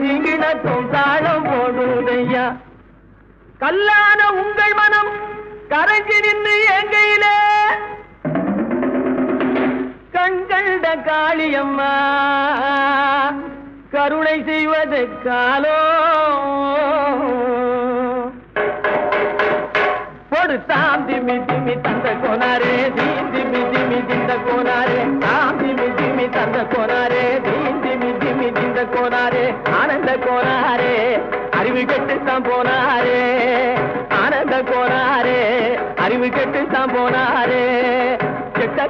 அதிகிணத்தும் தாளம் போடுதையா கல்லான உங்கள் மனம் கரைஞ்சி நின்று எங்கையிலே கண்கண்ட காளியம்மா கருணை செய்வது காலோ பொடு தாம் திமி திமி தந்த கோனாரே தீன் திமி திமி திந்த கோனாரே தாம் திமி திமி தந்த கோனாரே தீன் திமி திமி திந்த கோனாரே ஆனந்த கோனாரே அறிவு கெட்டுத்தான் போனாரே ஆனந்த கோனாரே அறிவு கெட்டுத்தான் போனாரே கெட்ட